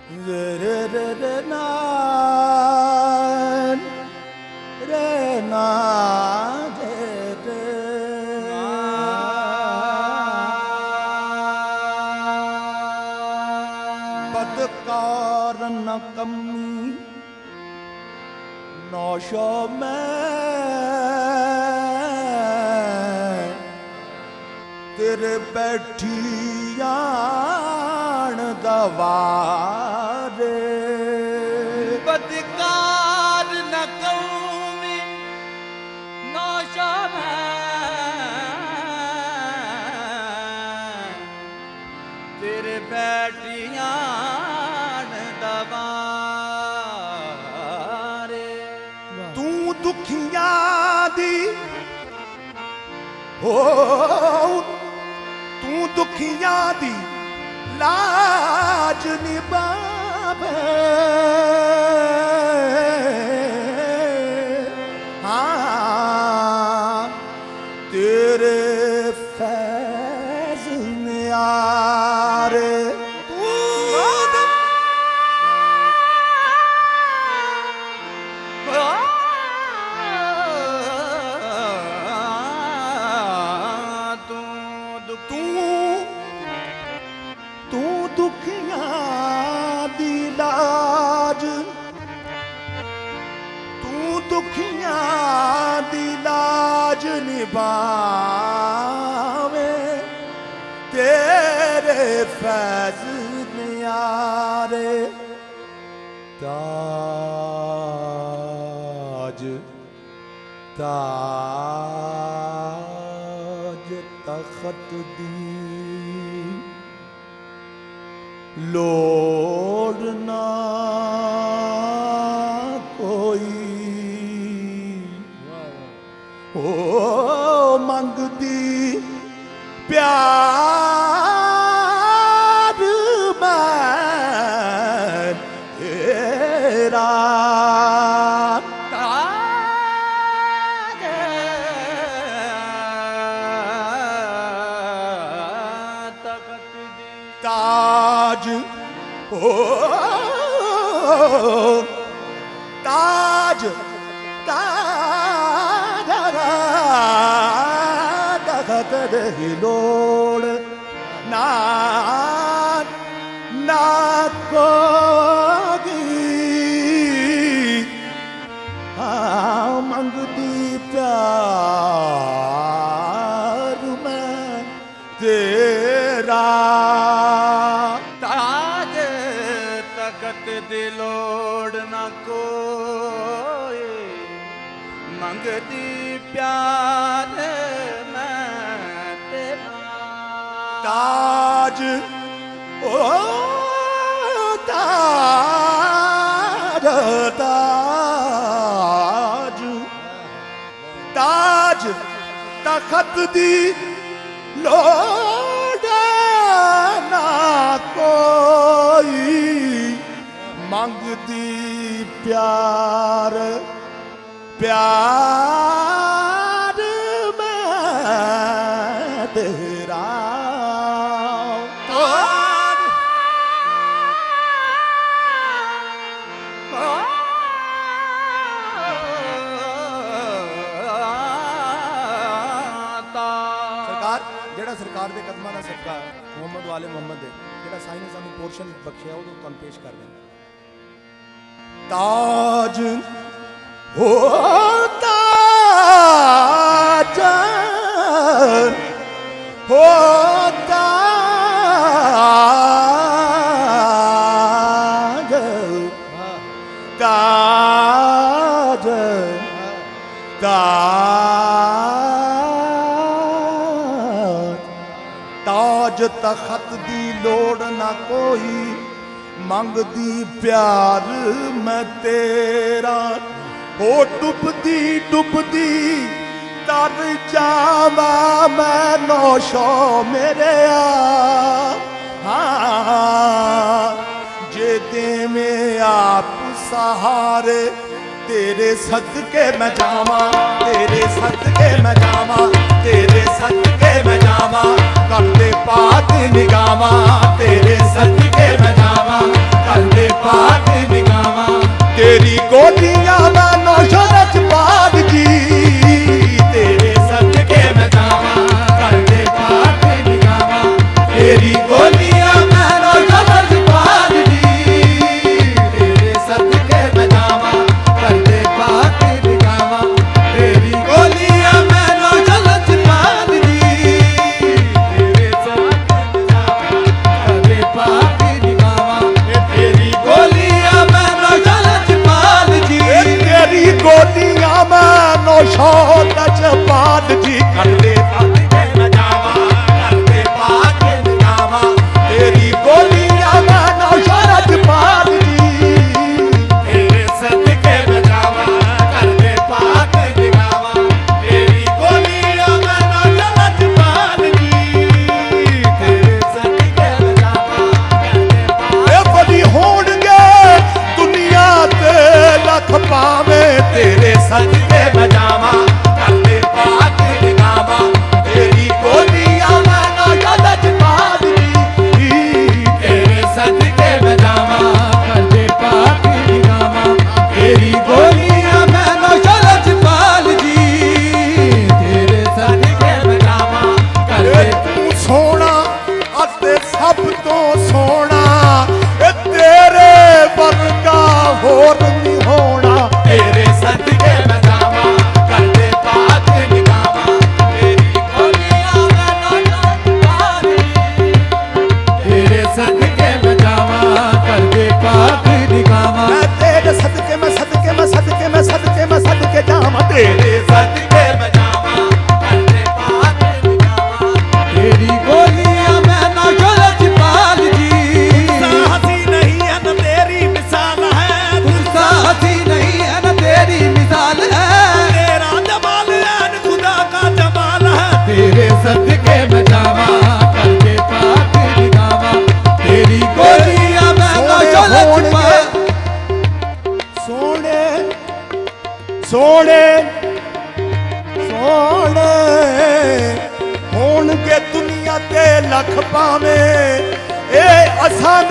re re re na re na re re बदकार न कमी नौशो में तेरे बैठी आन दवारे बदकार न कौमी नौशो में तेरे बैठियां दवारे तू दुखिया दी हो तू दुखिया दी लाज निभावे हाँ तेरे फैज न्यारे तू दुखिया दी लाज तू दुखिया दी लाज निभावे तेरे फैज न्यारे ताज ताज तख्त दी लोड़ ना कोई ओ मंगदी प्यार मैं तेरा ताज ओ ताज ताज तख्त दी लोड़ ना ना कोई हाँ मंगदी प्यार मैं तेरा ताज तख्त दी लोड़ न कोई मंगदी प्यार मैं तेरा ताज ओ ताज ताज ताज तख्त दी लोड़ ना कोई मंगदी प्यार प्यार मैं तेरा सरकार दे कदमां दा सदका मुहम्मद वाले मुहम्मद दे जेड़ा साईं ने सानू पोर्शन बख्शिया वो तुहानू पेश कर दें ताज हो ताज हो ताज ताज ताज तख्त दी लोड़ ना कोई मंगदी प्यार मैं तेरा हो डुबदी डुबदी तर जावा मैं नौशो मेरे हाँ जे दे में आप सहारे तेरे सदके मैं जावा तेरे सदके मैं जावा तेरे सदके मैं जावा करते पाक निगावा तेरे सदके मैं जावा करते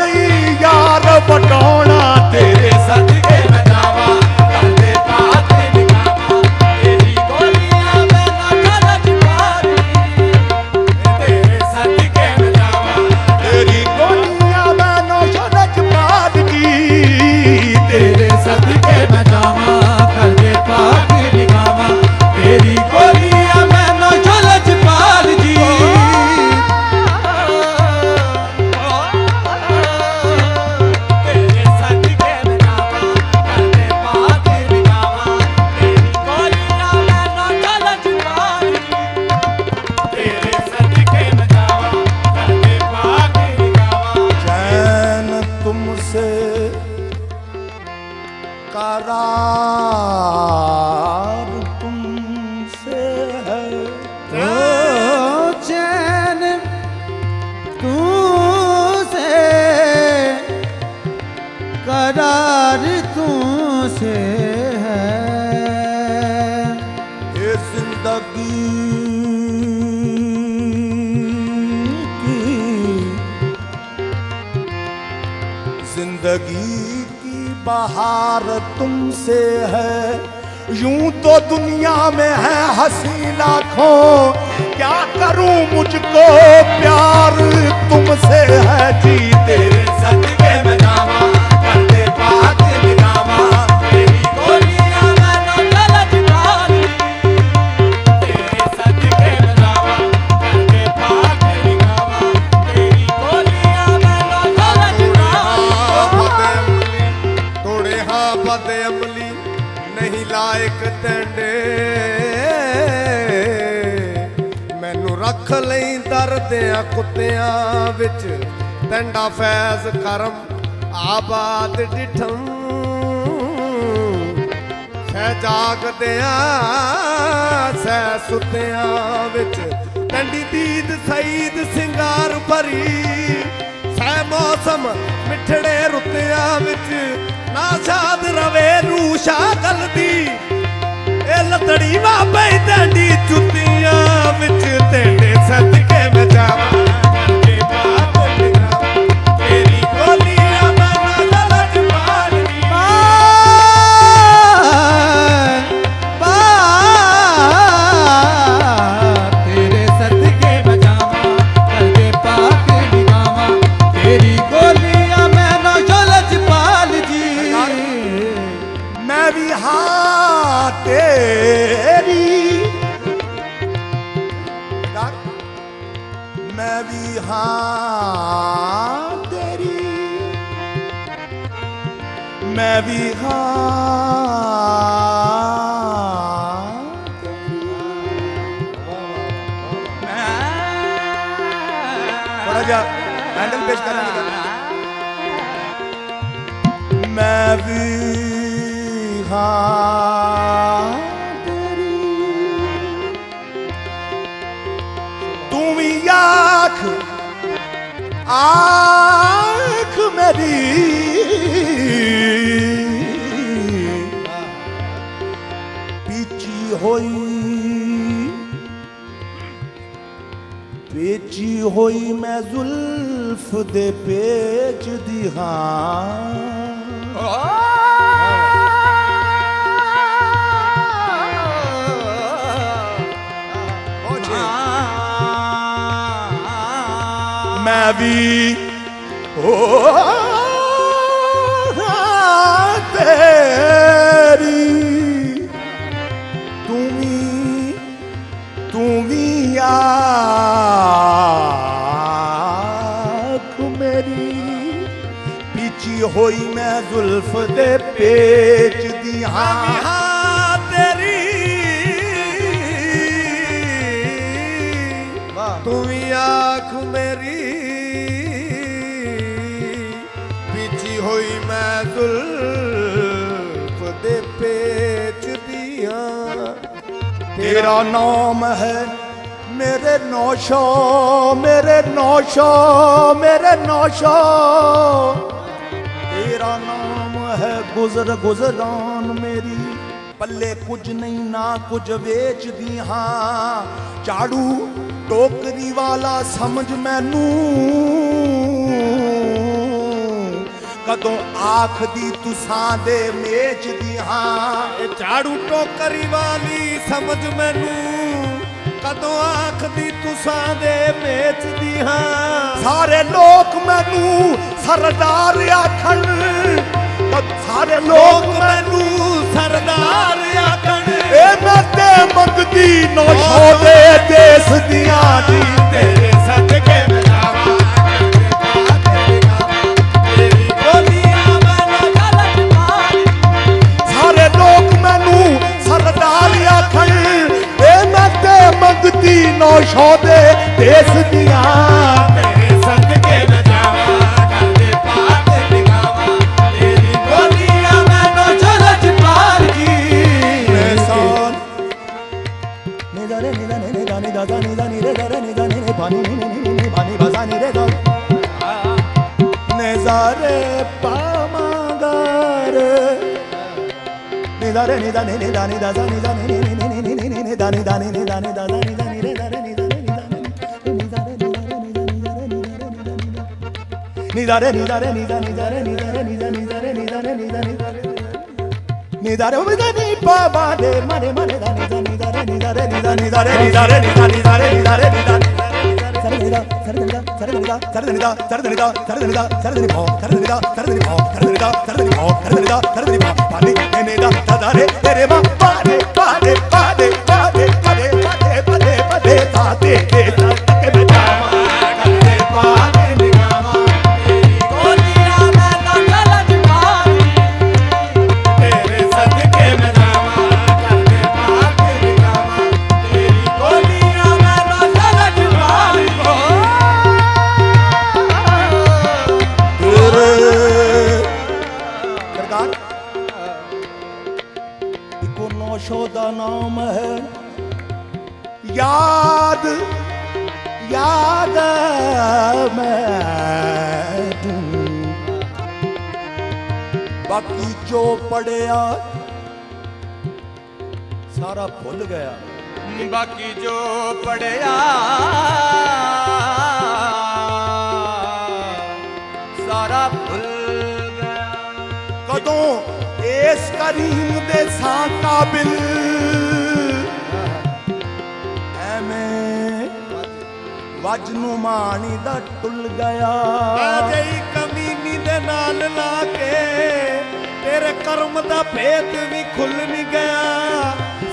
नहीं यार बटाना तेरे सदके मैं जावा करदे पाक निगामा तेरी गोलियां मैं ना गलत मारी तेरे सदके मैं जावा तेरी गोलियां मैं ना गलत मारी तेरे सदके मैं जावा करदे पाक निगामा तेरी गोलियां मैं ना गलत मारी करार तुमसे है तो चैन तुमसे करार तुमसे है ये जिंदगी की बहार तुमसे है यूं तो दुनिया में है हंसी लाखों क्या करूं मुझको प्यार तुमसे है जी तेरे सदके में जावा करदे पाक निगामा तेरी गोलियां मैं ना गलत मारी तेरे सदके में जावा करदे पाक निगामा तेरी गोलियां मैं ना गलत मारी तोड़े हाँ बद अमली नहीं लायक तेंडे मैनू रख लई दर्दियां कुत्तियां विच तेंडा फैज करम आबाद डिठम सह जागदियां सह सुतियां विच तेंडी दीद सईद सिंगार भरी सह मौसम मिठड़े रुत्तियां विच ना शाद रवे रूशा गलदी ए लतड़ी वापे तेंडी जुत्तियां विच तेरे सदके में जावा करदे पाक निगामा तेरी गोलियां मैं ना गलत मारी तेरे सदके में जावा करदे पाक निगामा तेरी गोलियां मैं ना गलत पाल जी मैं भी हाँ तेरी मैं भी हाँ तेरी मैं भी हाँ थोड़ा जा हैंडल पेश करना मैं भी हाँ तेरी तू भी आँख मेरी पेची होई मैं जुल्फ दे पेच दी मैं भी तेरी तुम्ही आँख मेरी पीछी होई मैं जुल्फ दे पेच दी तेरी तुम्ही आँख मेरी पीछी होई मैं जुल्फ दे पेच दिया तेरा नाम है मेरे नौशो मेरे नौशो मेरे नौशो तेरा नाम है गुजर गुजरान मेरी पल्ले कुछ नहीं ना कुछ बेच दी झाड़ू टोकरी वाला समझ मैनू ਕਦੋਂ ਆਖਦੀ ਤੁਸਾਂ ਦੇ ਮੇਚਦੀ ਹਾਂ ਇਹ ਝਾੜੂ ਟੋਕਰੀ ਵਾਲੀ ਸਮਝ ਮੈਨੂੰ ਕਦੋਂ ਆਖਦੀ ਤੁਸਾਂ ਦੇ ਵੇਚਦੀ ਹਾਂ ਸਾਰੇ ਲੋਕ ਮੈਨੂੰ ਸਰਦਾਰ ਆਖਣ ਸਾਰੇ ਲੋਕ ਮੈਨੂੰ ਸਰਦਾਰ ਆਖਣ ਇਹ ਮੈਂ ਤੇ ਮੰਗਦੀ ਨੌਸ਼ੋ ਦੇ ਦੇਸ ਦੀਆਂ ਜੀ ਤੇਰੇ ਸਦਕੇ ਮੈਂ ਜਾਵਾਂ ਤੇਰੀ ਗੋਲੀਆਂ ਮੈਨੂੰ ਜਲਤ ਮਾਰੀ ਸਾਰੇ ਲੋਕ ਮੈਨੂੰ ਸਰਦਾਰ ਆਖਣ ਇਹ ਮੈਂ ਤੇ ਮੰਗਦੀ ਨੌਸ਼ੋ ਦੇ ਦੇਸ ਦੀਆਂ ਤੇਰੇ ਸਦਕੇ ਮੈਂ ਜਾਵਾਂ ਕਰਦੇ ਪਾਰ ਤੇ ਨਿਗਾਵਾਂ ਤੇਰੀ ਗੋਲੀਆਂ ਮੈਨੂੰ ਜਲਤ ਮਾਰੀ Son ne da da ni da ni re da re ni da ni re pa ni ni ba za ni re da ne za re pa ma ga re ni da re ni da ni da ni da za ni da ni ni da ni da ni ni da ni da ni da ni da ni da ni re da re ni da re ni da ni da re ni da re ni da ni da re ni da re ni da ni da re ni da re ni da ni da re ni da re mi da ni pa ba de ma de da ni da ni da re ni da re ni da ni da re ni da re ni da ni da re ni da re ni da sare ni da sare ni da sare ni da sare ni da sare ni da sare ni da sare ni po sare ni da sare ni po sare ni da sare ni po sare ni da sare ni po pa ni ne da da re tere ma pa de pa de pa de pa de pa de pa de pa de pa de ta de ke ta ke me jawa ਕਰਦੇ ਪਾਰ ਤੇ ਨਿਗਾਵਾਂ ਤੇਰੀ ਗੋਲੀਆਂ ਮੈਨੂੰ ਜਲਤ ਮਾਰੀ ਤੇਰੇ ਸਦਕੇ ਮੈਂ ਜਾਵਾਂ ਕਰਦੇ ਪਾਰ ਤੇ ਨਿਗਾਵਾਂ ਤੇਰੀ ਗੋਲੀਆਂ ਮੈਨੂੰ ਜਲਤ ਮਾਰੀ सरदार इको नौशो दा नाम है याद याद मैं बाकी जो पढ़िया सारा भुल गया ਬਾਕੀ ਜੋ ਪੜਿਆ ਸਾਰਾ ਭੁੱਲ ਗਿਆ कदों इस करीम दे सां काबिल ਐਵੇਂ ਵਜ ਨੂੰ ਮਾਣੀ ਦਾ ਟੁੱਲ ਗਿਆ ਅਜਈ ਕਮੀਨੀ ਦੇ ਨਾਲ ਲਾ ਕੇ ਤੇਰੇ ਕਰਮ ਦਾ ਭੇਤ ਵੀ ਖੁੱਲ ਨਹੀਂ ਗਿਆ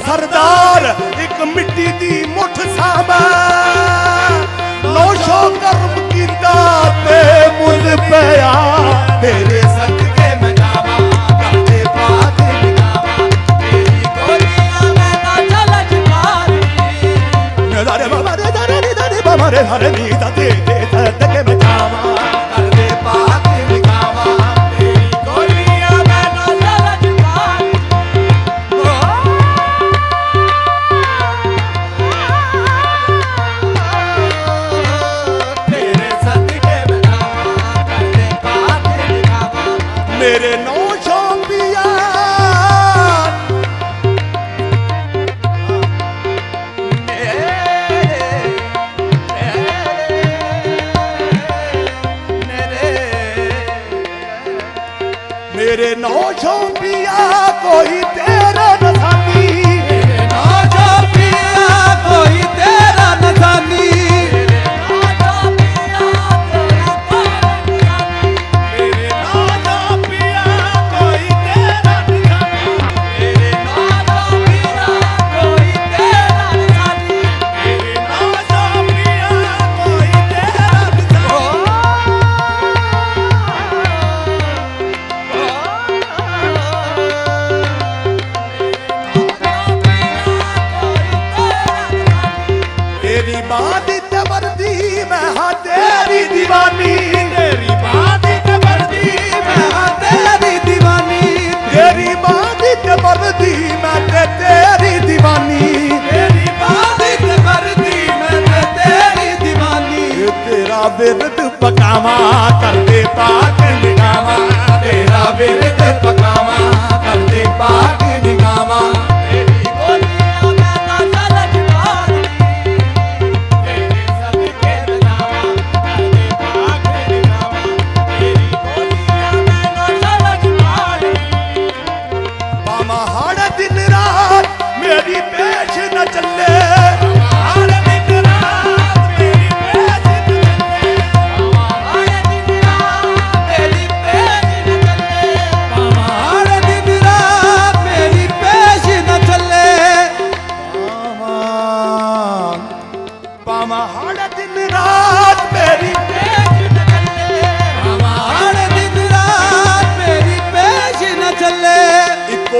ਸਰਦਾਰ ਇੱਕ ਮਿੱਟੀ ਦੀ ਮੁੱਠ ਸਾਂਭਾ ਨੌਸ਼ੋ ਕਰਮ ਕੀਤਾ ਤੇ ਮੁੱਲ ਪਿਆ ਤੇਰੇ ਸਦਕੇ ਮੈਂ ਜਾਵਾਂ ਕਰਦੇ ਬਾਤ ਨਿਗਾਵਾਂ ਤੇਰੀ ਗੋਲੀਆਂ ਮੈਨੂੰ ਜਲਤ ਮਾਰੀ ਨਜ਼ਾਰੇ ਬਾਬਾ ਦੇ ਦਾਰੇ ਨੀ ਦਾਰੇ ਬਾਬਾ ਰੇ ਹਰੇ ਨੀ ਦਾ ਤੇ ਸਦਕੇ ਮੈਂ ਜਾਵਾਂ ਕਰਦੇ ਬਾਤ ਨਿਗਾਵਾਂ ਤੇਰੀ ਗੋਲੀਆਂ ਮੈਨੂੰ ਜਲਤ ਮਾਰੀ ਤੇਰੇ ਸਦਕੇ ਮੈਂ ਜਾਵਾਂ ਕਰਦੇ ਬਾਤ ਨਿਗਾਵਾਂ ਮੇਰੇ ਨੌਸ਼ੋ ਪਿਆ मेरे नौशो पिया कोई तेरा नसानी ਮੇਰੇ ਨੌਸ਼ੋ ਪਿਆ ਕੋਈ ਤੇਰਾ ਨਜ਼ਾਨੀ ਮੇਰੇ ਨਾਜਾ ਪਿਆ ਕੋਈ ਤੇਰਾ ਨਿਸ਼ਾਨੀ ਮੇਰੇ ਨਾਜਾ ਪਿਆ ਕੋਈ ਤੇਰਾ ਨਿਸ਼ਾਨੀ ਮੇਰੇ ਨਾਜਾ ਪਿਆ ਕੋਈ ਤੇਰਾ ਨਿਸ਼ਾਨੀ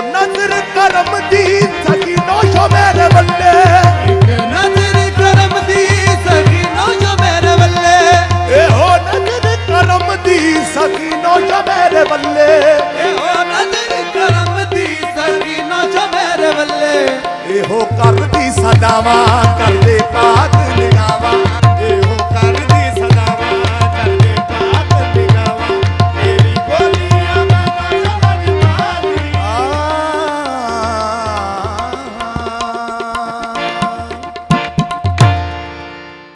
ਨਜ਼ਰ ਕਰਮ ਦੀ ਸਕੀ ਨੋਸ਼ੋ ਮੇਰੇ ਵੱਲੇ ਇੱਕ ਨਜ਼ਰ ਕਰਮ ਦੀ ਸਕੀਨੋ ਜੋ ਮੇਰੇ ਵੱਲੇ ਇਹੋ ਨਜ਼ਰ ਕਰਮ ਦੀ ਸਕੀ ਨੋਸ਼ੋ ਮੇਰੇ ਵੱਲੇ ਇਹੋ ਨਜ਼ਰ ਕਰਮ ਦੀ ਸਕੀਨੋ ਜੋ ਮੇਰੇ ਵੱਲੇ ਇਹੋ ਕਰਦੀ ਸਦਾਵਾਂ ਕਰਦੇ ਪਾਕ